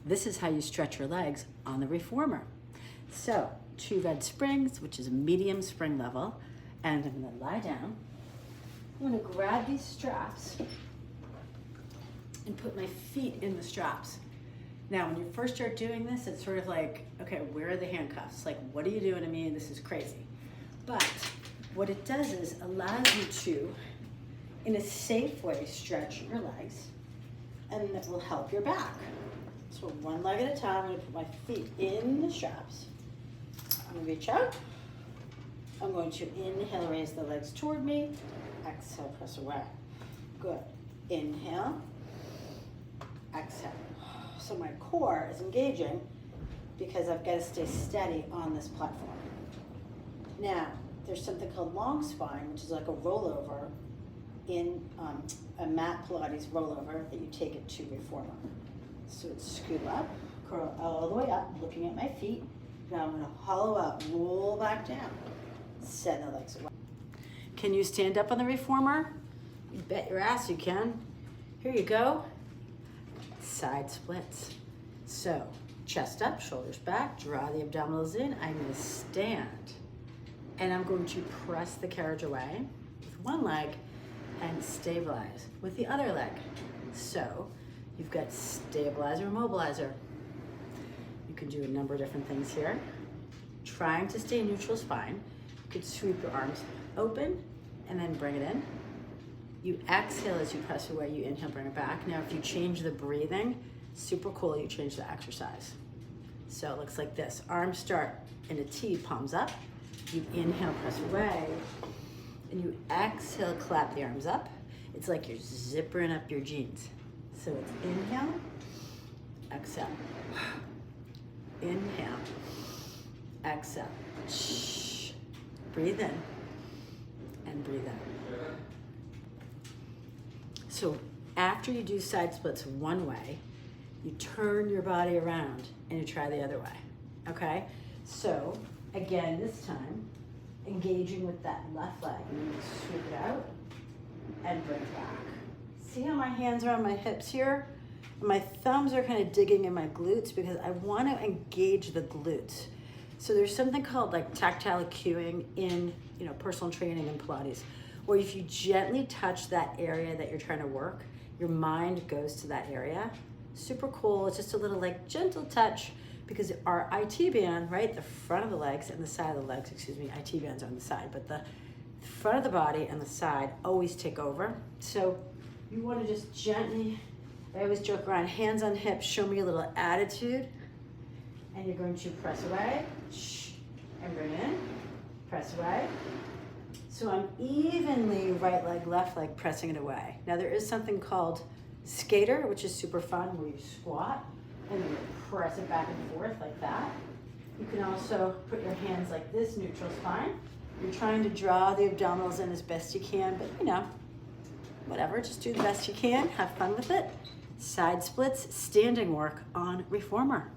this is how you stretch your legs on the reformer. So 2 red springs, which is a medium spring level, and I'm gonna lie down. I'm gonna grab these straps and put my feet in the straps. Now, when you first start doing this, it's sort of like, okay, where are the handcuffs? Like, what are you doing to me? This is crazy. But what it does is allows you to, in a safe way, stretch your legs, and that will help your back. So one leg at a time, I'm gonna put my feet in the straps. I'm gonna reach out. I'm going to inhale, raise the legs toward me. Exhale, press away. Good. Inhale, exhale. So my core is engaging because I've got to stay steady on this platform. Now, there's something called long spine, which is like a rollover in a mat Pilates rollover that you take it to reformer. So it's scoop up, curl all the way up, looking at my feet. Now I'm going to hollow out, roll back down, send the legs away. Can you stand up on the reformer? You bet your ass you can. Here you go. Side splits. So chest up, shoulders back, draw the abdominals in. I'm going to stand and I'm going to press the carriage away with one leg and stabilize with the other leg. So you've got stabilizer, mobilizer. You can do a number of different things here. Trying to stay neutral spine. You could sweep your arms open and then bring it in. You exhale as you press away, you inhale, bring it back. Now if you change the breathing, super cool, you change the exercise. So it looks like this. Arms start in a T, palms up. You inhale, press away. And you exhale, clap the arms up. It's like you're zippering up your jeans. So it's inhale, exhale. Inhale, exhale. Shh. Breathe in and breathe out. So after you do side splits one way, you turn your body around and you try the other way, okay? So again, this time, engaging with that left leg. You sweep it out and bring it back. See how my hands are on my hips here? My thumbs are kind of digging in my glutes because I want to engage the glutes. So there's something called like tactile cueing in personal training and Pilates, where if you gently touch that area that you're trying to work, your mind goes to that area. Super cool. It's just a little like gentle touch because our IT band, right, the front of the legs and the side of the legs, IT bands are on the side, but the front of the body and the side always take over. So you want to just gently, I always joke around, hands on hips, show me a little attitude, and you're going to press away, and bring in, press away. So I'm evenly right leg, left leg pressing it away. Now there is something called skater, which is super fun, where you squat and then you press it back and forth like that. You can also put your hands like this, neutral spine. You're trying to draw the abdominals in as best you can, but whatever, just do the best you can, have fun with it. Side splits, standing work on reformer.